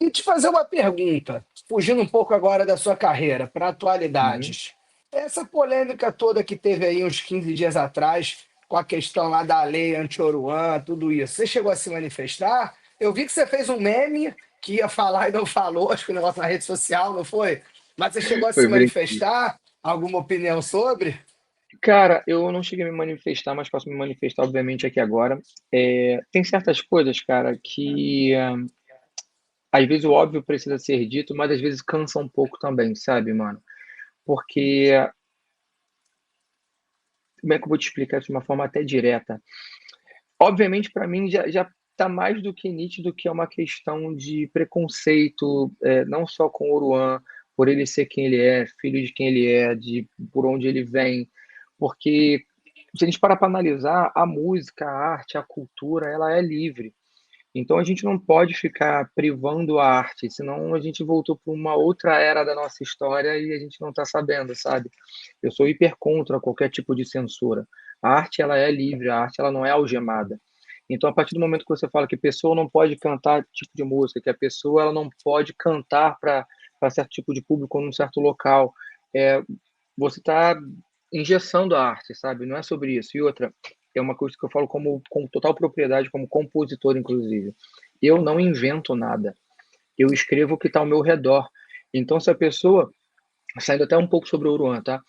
E te fazer uma pergunta, fugindo um pouco agora da sua carreira, para Uhum. atualidades. Essa polêmica toda que teve aí uns 15 dias atrás, com a questão lá da lei anti-Oruan, tudo isso, você chegou a se manifestar? Eu vi que você fez um meme que ia falar e não falou, acho que o negócio na rede social, não foi? Mas você chegou a se Foi brincadeira. manifestar? Alguma opinião sobre? Cara, eu não cheguei a me manifestar, mas posso me manifestar, obviamente, aqui agora. Tem certas coisas, cara, que às vezes o óbvio precisa ser dito, mas às vezes cansa um pouco também, sabe, mano? Porque, como é que eu vou te explicar isso de uma forma até direta? Obviamente, para mim, já tá mais do que nítido que é uma questão de preconceito, não só com o Oruan, por ele ser quem ele é, filho de quem ele é, de por onde ele vem, porque se a gente parar para analisar, a música, a arte, a cultura, ela é livre. Então a gente não pode ficar privando a arte, senão a gente voltou para uma outra era da nossa história e a gente não está sabendo, sabe? Eu sou hiper contra qualquer tipo de censura. A arte ela é livre, a arte ela não é algemada. Então a partir do momento que você fala que a pessoa não pode cantar tipo de música, que a pessoa ela não pode cantar para certo tipo de público num certo local, é, você está engessando a arte, sabe? Não é sobre isso. E outra, é uma coisa que eu falo como com total propriedade, como compositor, inclusive. Eu não invento nada. Eu escrevo o que está ao meu redor. Então, se a pessoa, saindo até um pouco sobre o Uruan, tá?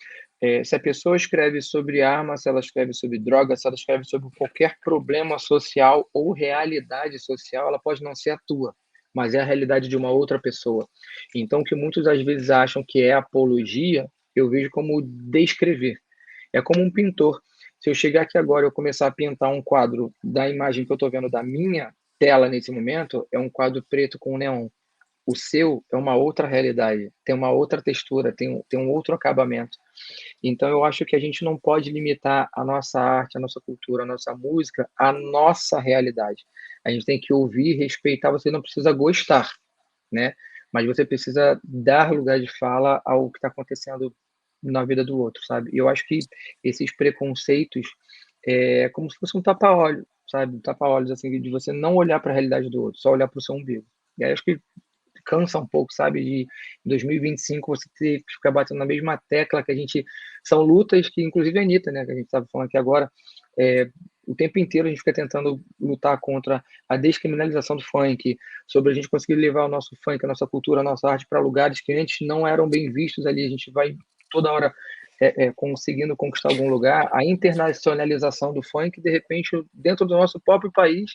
Se a pessoa escreve sobre arma, se ela escreve sobre droga, se ela escreve sobre qualquer problema social ou realidade social, ela pode não ser a tua, mas é a realidade de uma outra pessoa. Então, o que muitos às vezes acham que é apologia, eu vejo como descrever. É como um pintor. Se eu chegar aqui agora e eu começar a pintar um quadro da imagem que eu estou vendo da minha tela nesse momento, é um quadro preto com neon. O seu é uma outra realidade, tem uma outra textura, tem um outro acabamento. Então, eu acho que a gente não pode limitar a nossa arte, a nossa cultura, a nossa música, à nossa realidade. A gente tem que ouvir, respeitar, você não precisa gostar, né? Mas você precisa dar lugar de fala ao que está acontecendo na vida do outro, sabe? E eu acho que esses preconceitos é como se fosse um tapa-olho, sabe? Um tapa-olhos, assim, de você não olhar para a realidade do outro, só olhar para o seu umbigo. E aí acho que cansa um pouco, sabe? De em 2025 você ter que ficar batendo na mesma tecla que a gente. São lutas que, inclusive, a Anitta, né, que a gente estava falando aqui agora, é, o tempo inteiro a gente fica tentando lutar contra a descriminalização do funk, sobre a gente conseguir levar o nosso funk, a nossa cultura, a nossa arte para lugares que antes não eram bem vistos ali. A gente vai toda hora conseguindo conquistar algum lugar. A internacionalização do funk, de repente, dentro do nosso próprio país,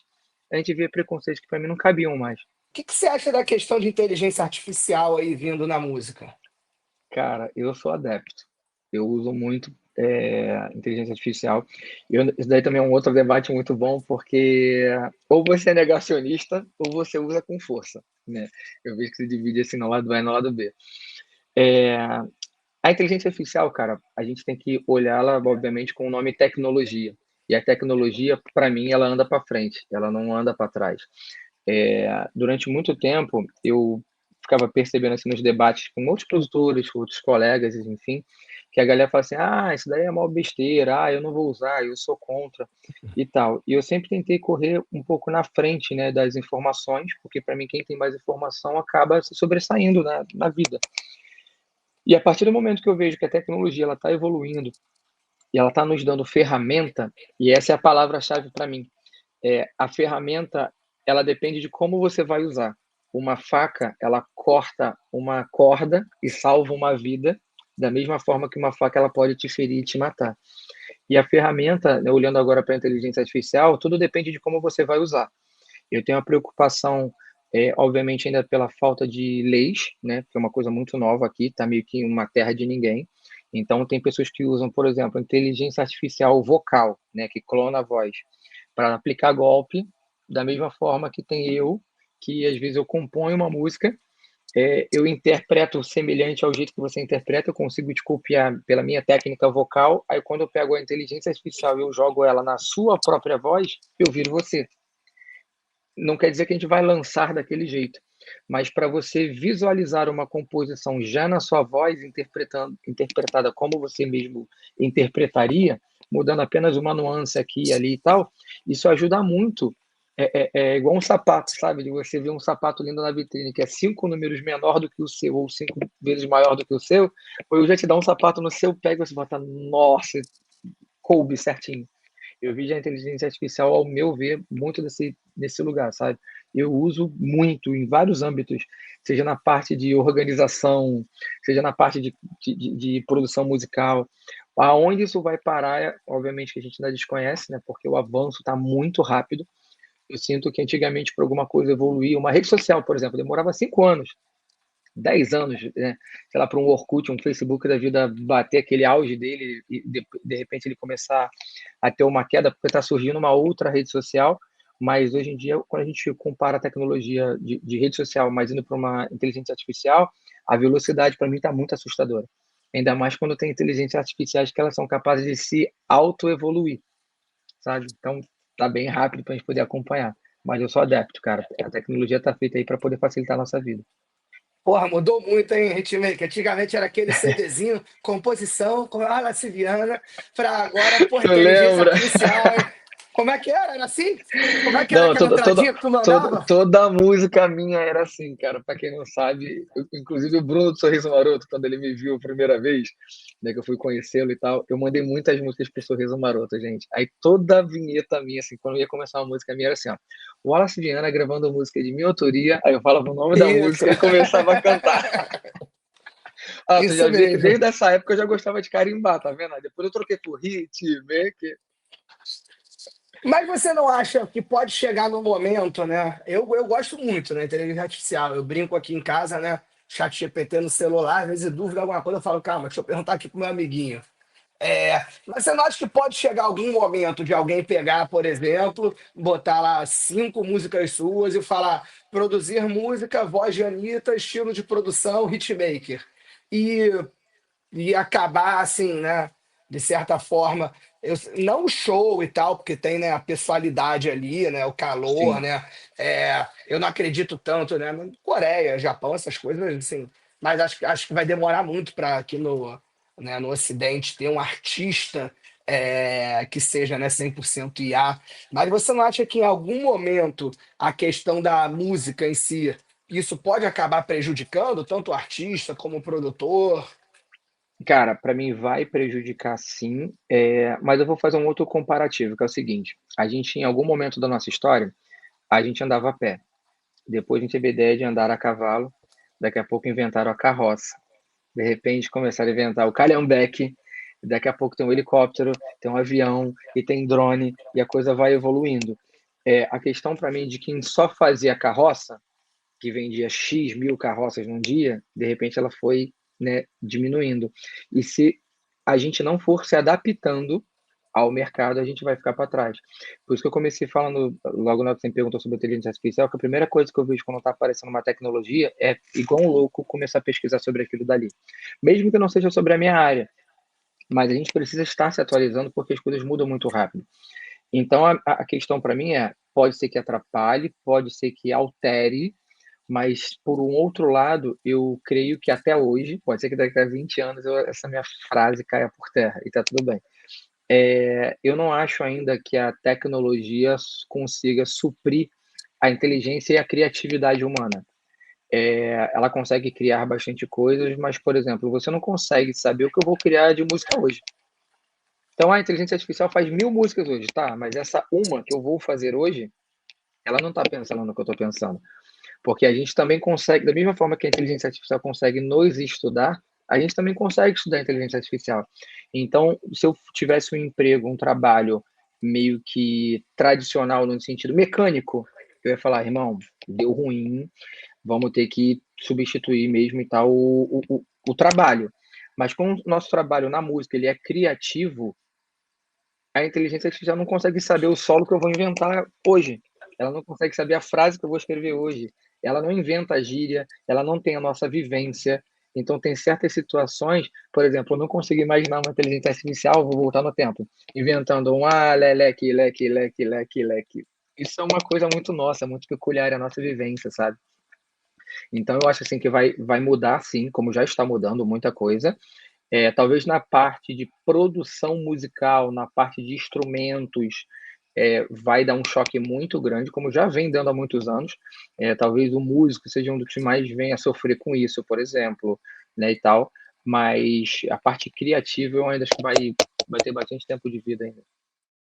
a gente vê preconceitos que para mim não cabiam mais. O que você acha da questão de inteligência artificial aí vindo na música? Cara, eu sou adepto. Eu uso muito inteligência artificial. Isso daí também é um outro debate muito bom, porque ou você é negacionista ou você usa com força, né? Eu vejo que se divide assim no lado A e no lado B. É, a inteligência artificial, cara, a gente tem que olhá-la, obviamente, com o nome tecnologia. E a tecnologia, para mim, ela anda para frente, ela não anda para trás. Durante muito tempo, eu ficava percebendo assim nos debates com outros produtores, com outros colegas, enfim, que a galera fala assim: ah, isso daí é mó besteira, ah, eu não vou usar, eu sou contra e tal. E eu sempre tentei correr um pouco na frente, né, das informações, porque para mim quem tem mais informação acaba se sobressaindo na vida. E a partir do momento que eu vejo que a tecnologia ela está evoluindo e ela está nos dando ferramenta, e essa é a palavra-chave para mim, a ferramenta ela depende de como você vai usar. Uma faca, ela corta uma corda e salva uma vida, da mesma forma que uma faca ela pode te ferir e te matar. E a ferramenta, né, olhando agora para a inteligência artificial, tudo depende de como você vai usar. Eu tenho a preocupação, obviamente, ainda pela falta de leis, né, que é uma coisa muito nova aqui, está meio que uma terra de ninguém. Então, tem pessoas que usam, por exemplo, inteligência artificial vocal, né, que clona a voz, para aplicar golpe, da mesma forma que tem eu, que às vezes eu componho uma música, eu interpreto semelhante ao jeito que você interpreta, eu consigo te copiar pela minha técnica vocal, aí quando eu pego a inteligência artificial e eu jogo ela na sua própria voz, eu viro você. Não quer dizer que a gente vai lançar daquele jeito, mas para você visualizar uma composição já na sua voz, interpretada como você mesmo interpretaria, mudando apenas uma nuance aqui e ali e tal, isso ajuda muito é igual um sapato, sabe? De você ver um sapato lindo na vitrine, que é 5 números menor do que o seu, ou 5 vezes maior do que o seu, ou eu já te dar um sapato no seu pé e você bota, nossa, coube certinho. Eu vi já a inteligência artificial, ao meu ver, muito nesse lugar, sabe? Eu uso muito em vários âmbitos, seja na parte de organização, seja na parte de produção musical. Aonde isso vai parar, obviamente que a gente ainda desconhece, né? Porque o avanço está muito rápido. Eu sinto que antigamente, para alguma coisa evoluir, uma rede social, por exemplo, demorava 5 anos, 10 anos, né? Sei lá, para um Orkut, um Facebook da vida bater aquele auge dele e de repente ele começar a ter uma queda, porque está surgindo uma outra rede social. Mas hoje em dia, quando a gente compara a tecnologia de rede social, mas indo para uma inteligência artificial, a velocidade para mim está muito assustadora. Ainda mais quando tem inteligências artificiais que elas são capazes de se auto-evoluir, sabe? Então, tá bem rápido para a gente poder acompanhar. Mas eu sou adepto, cara. A tecnologia tá feita aí para poder facilitar a nossa vida. Porra, mudou muito, hein, Hitmaker? Antigamente era aquele CDzinho, composição com a Civiana, para agora, porra, Tu inteligência lembra? artificial, hein? Como é que era? Era assim? Como é que era Não, aquela toda, toda, entradinha que tu toda, mandava? toda música minha era assim, cara. Pra quem não sabe, inclusive o Bruno do Sorriso Maroto, quando ele me viu a primeira vez, né, que eu fui conhecê-lo e tal, eu mandei muitas músicas pro Sorriso Maroto, gente. Aí toda a vinheta minha, assim, quando eu ia começar uma música minha, era assim, ó. Wallace Viana gravando música de minha autoria, aí eu falava o nome da Isso. música e começava a cantar. Ah, tu Isso já vê que mesmo. desde essa época eu já gostava de carimbar, tá vendo? Aí depois eu troquei por Hitmaker. Mas você não acha que pode chegar no momento, né? Eu gosto muito, né? Inteligência artificial. Eu brinco aqui em casa, né? Chat GPT no celular, às vezes dúvida alguma coisa, eu falo, calma, deixa eu perguntar aqui pro meu amiguinho. Mas você não acha que pode chegar algum momento de alguém pegar, por exemplo, botar lá 5 músicas suas e falar produzir música, voz de Anitta, estilo de produção, hitmaker. E e acabar assim, né? De certa forma, não o show e tal, porque tem, né, a pessoalidade ali, né? O calor, Sim. né? Eu não acredito tanto, né? Coreia, Japão, essas coisas, assim. Mas acho que vai demorar muito para aqui no Ocidente ter um artista que seja, né, 100% IA. Mas você não acha que em algum momento a questão da música em si, isso pode acabar prejudicando tanto o artista como o produtor? Cara, para mim vai prejudicar sim, mas eu vou fazer um outro comparativo, que é o seguinte: a gente, em algum momento da nossa história, a gente andava a pé. Depois a gente teve a ideia de andar a cavalo. Daqui a pouco inventaram a carroça. De repente começaram a inventar o calhambeque. Daqui a pouco tem um helicóptero, tem um avião e tem drone e a coisa vai evoluindo. A questão para mim de quem só fazia carroça, que vendia X mil carroças num dia, de repente ela foi, né, diminuindo. E se a gente não for se adaptando ao mercado, a gente vai ficar para trás. Por isso que eu comecei falando, logo na hora que você me perguntou sobre inteligência artificial, que a primeira coisa que eu vejo quando está aparecendo uma tecnologia é, igual um louco, começar a pesquisar sobre aquilo dali. Mesmo que não seja sobre a minha área, mas a gente precisa estar se atualizando porque as coisas mudam muito rápido. Então, a questão para mim é, pode ser que atrapalhe, pode ser que altere, mas, por um outro lado, eu creio que até hoje, pode ser que daqui a 20 anos essa minha frase caia por terra, e tá tudo bem. Eu não acho ainda que a tecnologia consiga suprir a inteligência e a criatividade humana. Ela consegue criar bastante coisas, mas, por exemplo, você não consegue saber o que eu vou criar de música hoje. Então, a inteligência artificial faz 1000 músicas hoje, tá? Mas essa uma que eu vou fazer hoje, ela não está pensando no que eu estou pensando. Porque a gente também consegue, da mesma forma que a inteligência artificial consegue nos estudar, a gente também consegue estudar a inteligência artificial. Então, se eu tivesse um emprego, um trabalho meio que tradicional no sentido mecânico, eu ia falar, irmão, deu ruim, vamos ter que substituir mesmo e tal o trabalho. Mas como o nosso trabalho na música ele é criativo, a inteligência artificial não consegue saber o solo que eu vou inventar hoje. Ela não consegue saber a frase que eu vou escrever hoje. Ela não inventa a gíria, ela não tem a nossa vivência. Então, tem certas situações, por exemplo, eu não consigo imaginar uma inteligência artificial, vou voltar no tempo, inventando um leleque, leque, leque, leque, leque. Isso é uma coisa muito nossa, muito peculiar, é a nossa vivência, sabe? Então, eu acho assim que vai mudar, sim, como já está mudando muita coisa, talvez na parte de produção musical, na parte de instrumentos, vai dar um choque muito grande, como já vem dando há muitos anos. Talvez o músico seja um dos que mais venha a sofrer com isso, por exemplo, né, e tal. Mas a parte criativa eu ainda acho que vai ter bastante tempo de vida ainda.